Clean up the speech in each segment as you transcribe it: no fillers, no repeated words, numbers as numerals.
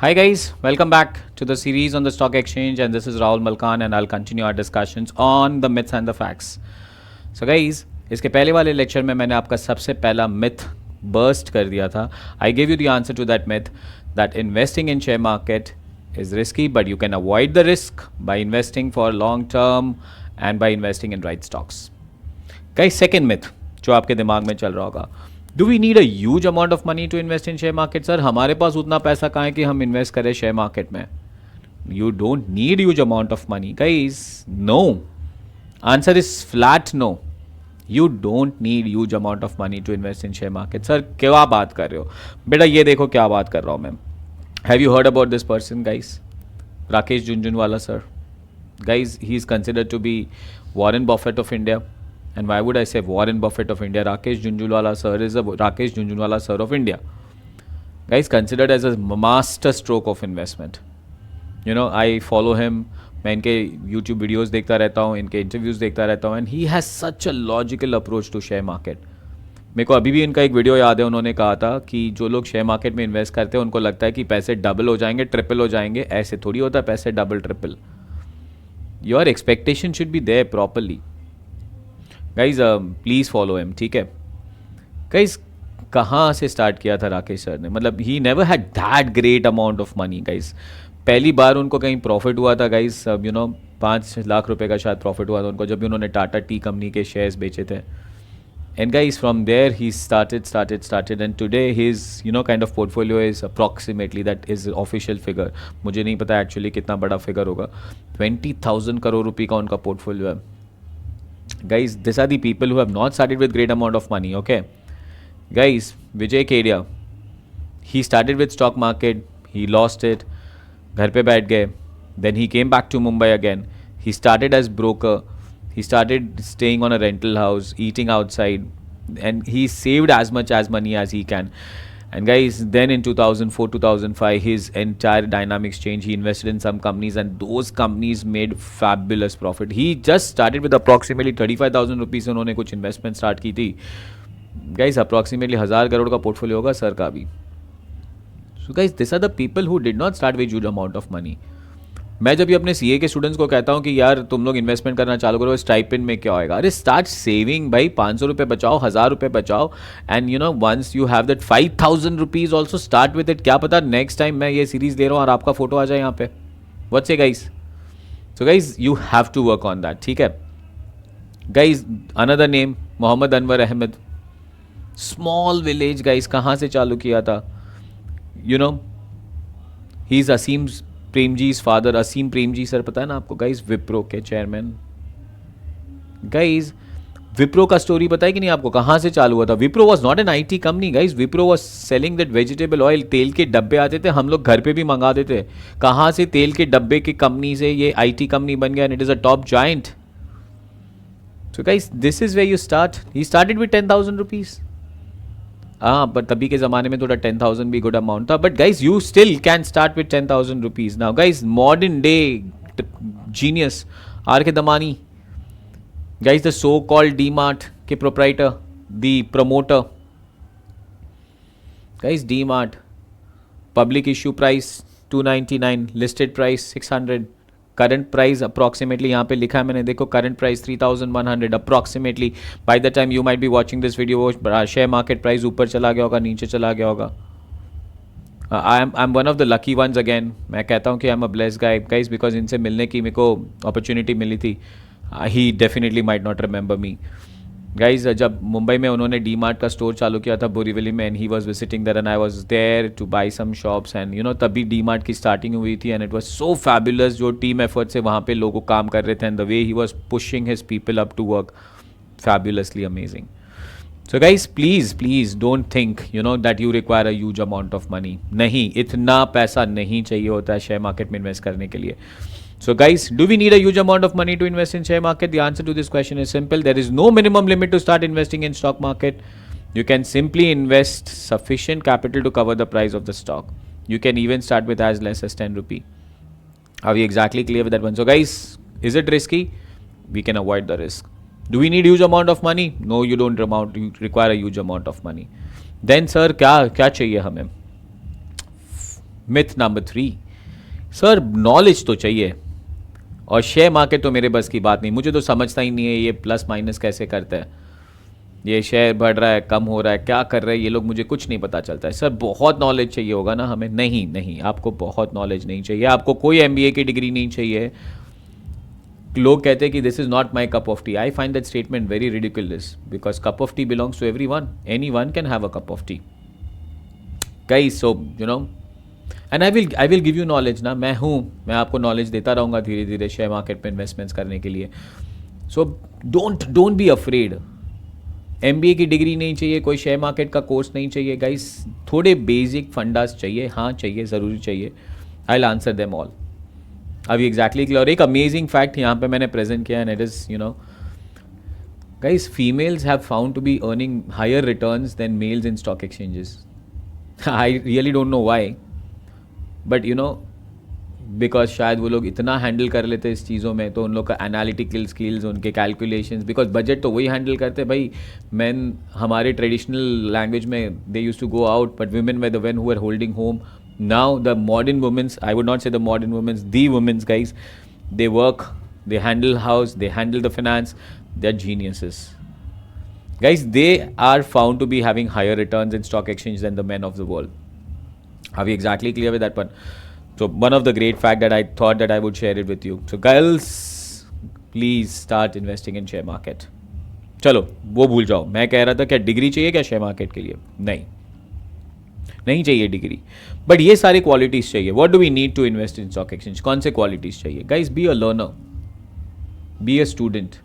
Hi guys, welcome back to the series on the stock exchange, and this is Rahul Malkan and I'll continue our discussions on the myths and the facts. So guys, इसके पहले वाले lecture में मैंने आपका सबसे पहला myth burst कर दिया था. I gave you the answer to that myth that investing in share market is risky, but you can avoid the risk by investing for long term and by investing in right stocks. Guys, second myth जो आपके दिमाग में चल रहा होगा, do we need a huge amount of money to invest in share market? Sir हमारे पास उतना पैसा कहाँ है कि हम इन्वेस्ट करें शेयर मार्केट में? You don't need huge amount of money guys. No, answer is flat no. You don't need huge amount of money to invest in share market. Sir क्या बात कर रहे हो बेटा? ये देखो क्या बात कर रहा हूँ मैं. Have you heard about this person guys? Rakesh Jhunjhunwala sir. Guys, he is considered to be Warren Buffett of India. And why would I say Warren Buffett of India? Rakesh Jhunjhunwala sir is a Rakesh Jhunjhunwala sir of India. Guys, considered as a master stroke of investment. You know, I follow him. मैं इनके YouTube videos देखता रहता हूँ, इनके interviews देखता रहता हूँ, and he has such a logical approach to share market. मेरे को अभी भी इनका एक वीडियो याद है. उन्होंने कहा था कि जो लोग शेयर मार्केट में इन्वेस्ट करते हैं उनको लगता है कि पैसे डबल हो जाएंगे, ट्रिपल हो जाएंगे. ऐसे थोड़ी होता है पैसे double triple. Your expectation should be there properly. Guys please follow him, ठीक है गाइज. कहाँ से स्टार्ट किया था राकेश सर ने? मतलब he never had that great amount of money guys. पहली बार उनको कहीं प्रॉफिट हुआ था गाइज, यू नो 5 लाख रुपए का शायद प्रॉफिट हुआ था उनको जब भी उन्होंने टाटा टी कंपनी के शेयर्स बेचे थे. And guys from there he started and today his you know kind of portfolio is approximately, that is official figure, मुझे नहीं पता एक्चुअली कितना बड़ा फिगर होगा, 20,000 करोड़ रुपये का उनका पोर्टफोलियो है. Guys, these are the people who have not started with great amount of money, okay? Guys, Vijay Kedia, he started with stock market, he lost it, घर पे बैठ गए, then he came back to Mumbai again, he started as broker, he started staying on a rental house, eating outside, and he saved as much as money as he can. And guys, then in 2004, 2005, his entire dynamics changed. He invested in some companies and those companies made fabulous profit. He just started with approximately 35,000 rupees. उन्होंने कुछ investment start की थी. Guys, approximately 1,000 crore का portfolio होगा sir का भी. So guys, these are the people who did not start with huge amount of money. मैं जब भी अपने सीए के स्टूडेंट्स को कहता हूँ कि यार तुम लोग इन्वेस्टमेंट करना चालू करो, स्टाइपेंड में क्या होएगा? अरे स्टार्ट सेविंग भाई. 500 रुपये बचाओ, 1,000 रुपये बचाओ, and you know once you have that 5,000 rupees also start with it. क्या पता नेक्स्ट टाइम मैं ये सीरीज दे रहा हूँ और आपका फोटो आ जाए यहाँ पे. What's it guys? So guys you have to work on that, ठीक है guys. Another name Mohammad Anwar Ahmed, small village guys. कहाँ से चालू किया था? You know he is Azim Premji's father. Azim Premji sir पता है ना आपको गाइज, विप्रो के चेयरमैन. गाइज विप्रो का स्टोरी पता है कि नहीं आपको? कहाँ से चालू हुआ था? Wipro was not an IT company guys. Wipro was selling that vegetable oil. तेल के डब्बे आते थे, हम लोग घर पे भी मंगा देते. कहाँ से तेल के डब्बे की कंपनी से ये आईटी कंपनी बन गया, and it is a top giant. So guys this is way you start. He started with 10,000 rupees. हाँ, बट तभी के ज़माने में थोड़ा 10,000 भी गुड अमाउंट था. But guys you still can start with 10,000 rupees. Now guys modern day genius R K Damani guys, the so called D Mart के proprietor, the promoter. Guys D Mart public issue price 299, listed price 600, current price approximately यहाँ पे लिखा है मैंने, देखो current price 3,100 approximately. By the time you might be watching this video वो share market price ऊपर चला गया होगा, नीचे चला गया होगा. I am one of the lucky ones again. मैं कहता हूँ कि I am a blessed guy guys, because इनसे मिलने की मेरे को अपॉर्चुनिटी मिली थी. He definitely might not remember me guys. जब मुंबई में उन्होंने डी मार्ट का स्टोर चालू किया था बोरीवली में, and he was visiting there and I was there to buy some shops, and you know तभी डी मार्ट की स्टार्टिंग हुई थी, and it was so fabulous. जो टीम एफर्ट से वहाँ पे लोग काम कर रहे थे, and the way he was pushing his people up to work, fabulously amazing. So guys please don't think you know that you require a huge amount of money. नहीं, इतना पैसा नहीं चाहिए होता है शेयर मार्केट में इन्वेस्ट करने के लिए. So guys, do we need a huge amount of money to invest in share market? The answer to this question is simple. There is no minimum limit to start investing in stock market. You can simply invest sufficient capital to cover the price of the stock. You can even start with as less as 10 rupee. Are we exactly clear with that one? So guys, is it risky? We can avoid the risk. Do we need huge amount of money? No, you don't require a huge amount of money. Then sir, क्या चाहिए हमें? Myth number 3, sir knowledge तो चाहिए और share market तो मेरे बस की बात नहीं, मुझे तो समझता ही नहीं है ये प्लस माइनस कैसे करता है, ये शेयर बढ़ रहा है कम हो रहा है क्या कर रहा है ये लोग, मुझे कुछ नहीं पता चलता है। सर बहुत नॉलेज चाहिए होगा ना हमें? नहीं नहीं, आपको बहुत नॉलेज नहीं चाहिए, आपको कोई एमबीए की डिग्री नहीं चाहिए। लोग कहते हैं कि this is not my cup of tea. I find that statement very ridiculous because cup of tea belongs to everyone, anyone can have a cup of tea guys. So you know and I will give you knowledge ना, मैं आपको knowledge देता रहूँगा धीरे धीरे share market में investments करने के लिए। So don't be afraid. MBA की डिग्री नहीं चाहिए, कोई शेयर मार्केट का कोर्स नहीं चाहिए गाइस, थोड़े बेसिक फंडास चाहिए, हाँ चाहिए, ज़रूरी चाहिए। I will answer them all. अभी एग्जैक्टली क्लियर। और एक अमेजिंग फैक्ट यहाँ पे मैंने प्रेजेंट किया, and it is you know guys, females have found to be earning higher returns than males in stock exchanges. I really don't know why, but you know because शायद वो लोग इतना handle कर लेते इस चीज़ों में, तो उन लोग का एनालिटिकल स्किल्स, उनके कैलकुलेशंस, बिकॉज बजट तो वही हैंडल करते भाई। मैन हमारे ट्रेडिशनल लैंग्वेज में they use to go out, but women were the one who are holding home. Now the modern women's, I would not say the modern women's, the women's guys, they work, they handle house, they handle the finance, they're geniuses. Guys, they are found to be having higher returns in stock exchange than the men of the world. Are we exactly clear with that one? So one of the great fact that I thought that I would share it with you. So girls, please start investing in share market. चलो वो भूल जाओ, मैं कह रहा था क्या degree चाहिए क्या शेयर मार्केट के लिए? नहीं चाहिए डिग्री, बट ये सारी क्वालिटीज़ चाहिए। What do we need to invest in stock exchange? कौन से क्वालिटीज़ चाहिए guys? Be a learner, be a student.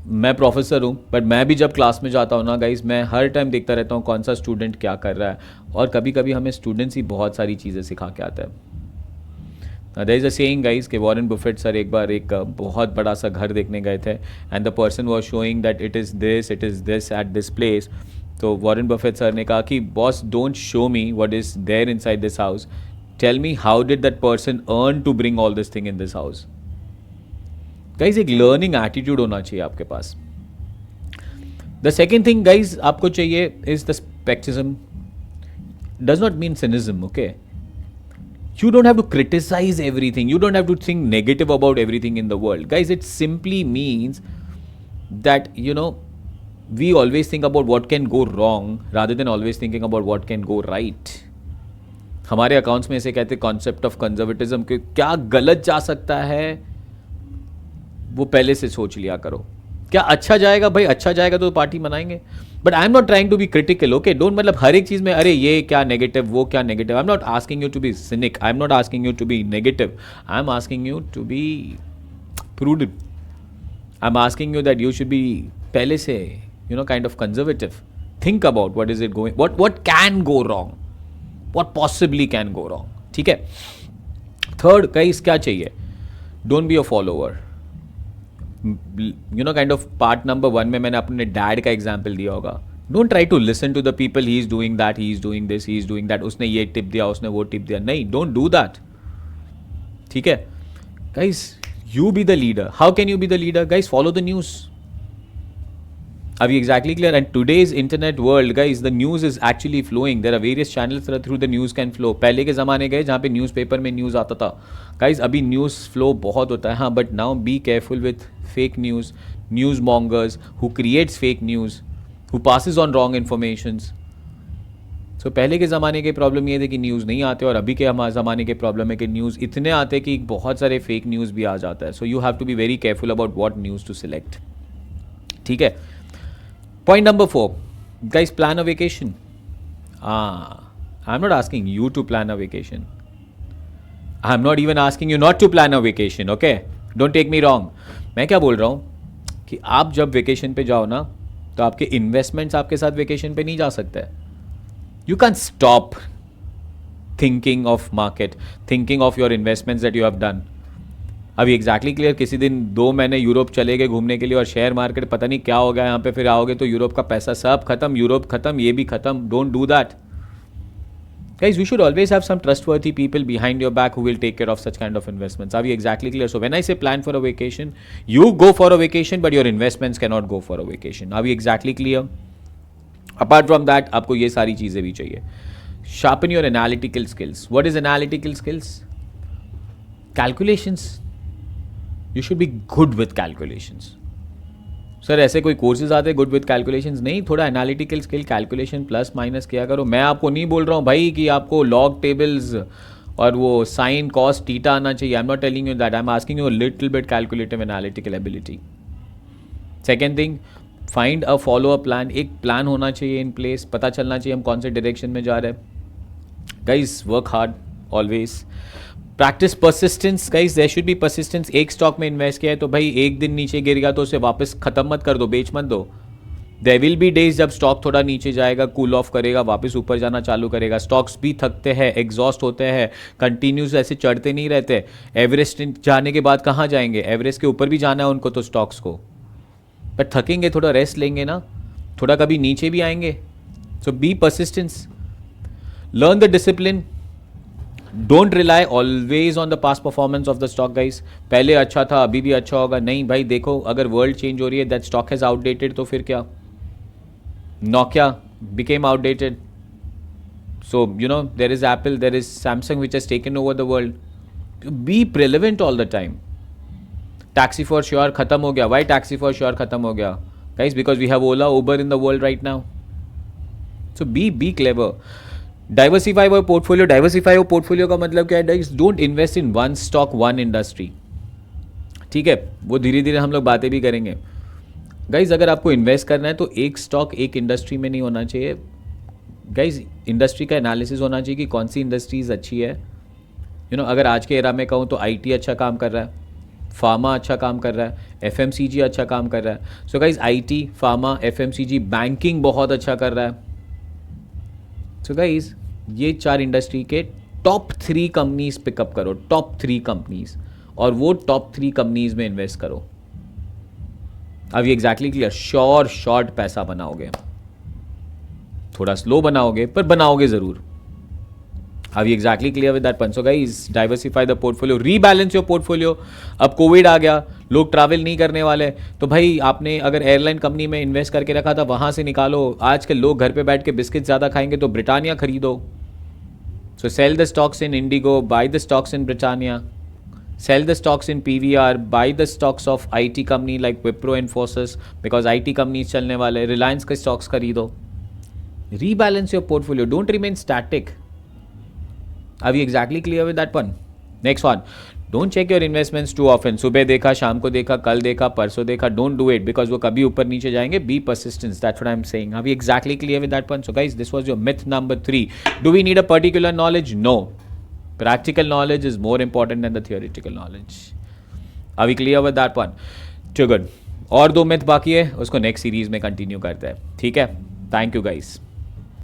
मैं प्रोफेसर हूँ, बट मैं भी जब क्लास में जाता हूँ ना गाइस, मैं हर टाइम देखता रहता हूँ कौन सा स्टूडेंट क्या कर रहा है, और कभी कभी हमें स्टूडेंट्स ही बहुत सारी चीज़ें सिखा के आता है। There is a saying guys कि वॉरेन बफेट सर एक बार एक बहुत बड़ा सा घर देखने गए थे, and the person was showing that it is this at this place. तो वॉरेन बफेट सर ने कहा कि boss, don't show me what is there inside this house, tell me how did that person earn to bring all this thing in this house. Guys एक learning attitude होना चाहिए आपके पास। The second thing guys आपको चाहिए is the skepticism. Does not mean cynicism, okay? You don't have to criticise everything, you don't have to think negative about everything in the world guys. It simply means that you know we always think about what can go wrong rather than always thinking about what can go right. हमारे accounts में इसे कहते हैं concept of conservatism, कि क्या गलत जा सकता है वो पहले से सोच लिया करो। क्या अच्छा जाएगा भाई? अच्छा जाएगा तो पार्टी मनाएंगे, but I am not trying to be critical, okay? Don't मतलब हर एक चीज़ में अरे ये क्या नेगेटिव, वो क्या negative. I am not asking you to be cynic, I am not asking you to be negative, I am asking you to be prudent. I am asking you that you should be पहले से you know kind of conservative, think about what is it going, what can go wrong, what possibly can go wrong, ठीक है? Third guys क्या चाहिए? Don't be a follower. You know kind of part number 1 में मैंने अपने dad का example दिया होगा। Don't try to listen to the people, he is doing that, he is doing this, he is doing that, उसने ये tip दिया, उसने वो टिप दिया, नहीं, डोंट डू दैट, ठीक है guys? You be the leader. How can you be the leader guys? Follow the news. Are we exactly clear? And today's internet world, guys, the news is actually flowing. There are various channels through the news can flow. पहले के ज़माने गए जहाँ पे newspaper में news आता था guys, अभी न्यूज़ फ्लो बहुत होता है, हाँ, but now be careful with fake news, news mongers who creates fake news, who passes on wrong informations. So पहले के ज़माने के प्रॉब्लम ये थे कि न्यूज़ नहीं आते, और अभी के हमारे ज़माने के प्रॉब्लम है कि न्यूज़ इतने आते कि बहुत सारे फेक न्यूज़ भी आ जाता है। So you have to be very careful about what news to select, ठीक है? Point number 4, guys, plan a vacation. I'm not asking you to plan a vacation. I'm not even asking you not to plan a vacation, okay? Don't take me wrong. मैं क्या बोल रहा हूँ कि आप जब वेकेशन पे जाओ ना, तो आपके इन्वेस्टमेंट्स आपके साथ वेकेशन पे नहीं जा सकते। You can't stop thinking of market, thinking of your investments that you have done. अभी एग्जैक्टली क्लियर, किसी दिन 2 महीने यूरोप चले गए घूमने के लिए, और शेयर मार्केट पता नहीं क्या हो गया यहाँ पे, फिर आओगे तो यूरोप का पैसा सब खत्म, यूरोप खत्म, ये भी खत्म। Don't do that guys. We should always have some trustworthy people behind your back who will take care of such kind of investments. Are we exactly clear? So when I say plan for a vacation, you go for a vacation, but your investments can not go for a vacation. Are we exactly clear? Apart from that आपको ये सारी चीज़ें भी चाहिए। sharpen your analytical skills. What is analytical skills? Calculations. You should be good with calculations. Sir ऐसे कोई courses आते हैं गुड विद कैलकुलेशंस? नहीं, थोड़ा analytical skill, calculation plus minus किया करो. मैं आपको नहीं बोल रहा हूँ भाई कि आपको लॉग टेबल्स और वो साइन कॉस टीटा आना चाहिए. आई am not telling you that. I am asking you little bit calculative analytical ability. Second thing, find a follow a plan. एक प्लान होना चाहिए इन प्लेस. पता चलना चाहिए हम कौन से डायरेक्शन में जा रहे हैं. Guys work hard always. Practice persistence. Guys there should be persistence. एक स्टॉक में इन्वेस्ट किया है तो भाई एक दिन नीचे गिर गया तो उसे वापस खत्म मत कर दो, बेच मत दो. देयर विल बी डेज जब स्टॉक थोड़ा नीचे जाएगा, कूल ऑफ करेगा, वापस ऊपर जाना चालू करेगा. स्टॉक्स भी थकते हैं, एग्जॉस्ट होते हैं, कंटिन्यूस ऐसे चढ़ते नहीं रहते. एवरेस्ट जाने के बाद कहाँ जाएंगे? एवरेस्ट के ऊपर भी जाना है उनको तो स्टॉक्स को. बट थकेंगे, थोड़ा रेस्ट लेंगे ना, थोड़ा कभी नीचे भी आएंगे. So be persistence. Learn the discipline. Don't rely always on the past performance of the stock guys. पहले अच्छा था अभी भी अच्छा होगा. नहीं भाई, देखो अगर वर्ल्ड चेंज हो रही है, दैट स्टॉक हैज आउटडेटेड, तो फिर क्या? Nokia became outdated. So you know there is Apple, there is Samsung which has taken over the world. Be prevalent all the time. Taxi for sure खत्म हो गया. Y taxi for sure खत्म हो गया guys? Because we have Ola, Uber in the world right now. So be clever. Diversify your portfolio. Diversify your portfolio का मतलब क्या है? Don't invest in one stock one industry. ठीक है, वो धीरे धीरे हम लोग बातें भी करेंगे. गाइज अगर आपको इन्वेस्ट करना है तो एक स्टॉक एक इंडस्ट्री में नहीं होना चाहिए. गाइज इंडस्ट्री का एनालिसिस होना चाहिए कि कौन सी इंडस्ट्रीज अच्छी है. यू नो अगर आज के एरा में कहूँ तो आईटी अच्छा काम कर रहा है, फार्मा अच्छा काम कर रहा है, एफएमसीजी अच्छा काम कर रहा है. So guys IT, pharma, FMCG, banking बहुत अच्छा कर रहा है. सो गाइज ये 4 इंडस्ट्री के टॉप 3 कंपनीज पिकअप करो, टॉप 3 कंपनीज, और वो टॉप 3 कंपनीज में इन्वेस्ट करो. अब ये एग्जैक्टली क्लियर. श्योर शॉर्ट पैसा बनाओगे, थोड़ा स्लो बनाओगे पर बनाओगे जरूर. अब ये exactly clear with that point. So guys diversify the portfolio, rebalance your portfolio. अब कोविड आ गया, लोग ट्रैवल नहीं करने वाले, तो भाई आपने अगर एयरलाइन कंपनी में इन्वेस्ट करके रखा था वहां से निकालो. आजकल लोग घर पे बैठ के बिस्किट ज़्यादा खाएंगे तो ब्रिटानिया खरीदो. So sell the stocks in IndiGo, buy the stocks in Britannia. Sell the stocks in PVR, buy the stocks of IT company like Wipro, Infosys, because IT companies चलने वाले. Reliance के stocks खरीदो. Rebalance your portfolio. Don't remain static. Are we exactly clear with that one? Next one. Don't check your investments too often. सुबह देखा, शाम को देखा, कल देखा, परसों देखा. Don't do it because वो कभी ऊपर नीचे जाएंगे. Be persistent. That's what I'm saying. Are we exactly clear with that one? So guys, this was your myth number 3. Do we need a particular knowledge? No. Practical knowledge is more important than the theoretical knowledge. Are we clear with that one? Too good. और 2 myth बाकी है, उसको next series में continue करते हैं. ठीक है, thank you guys.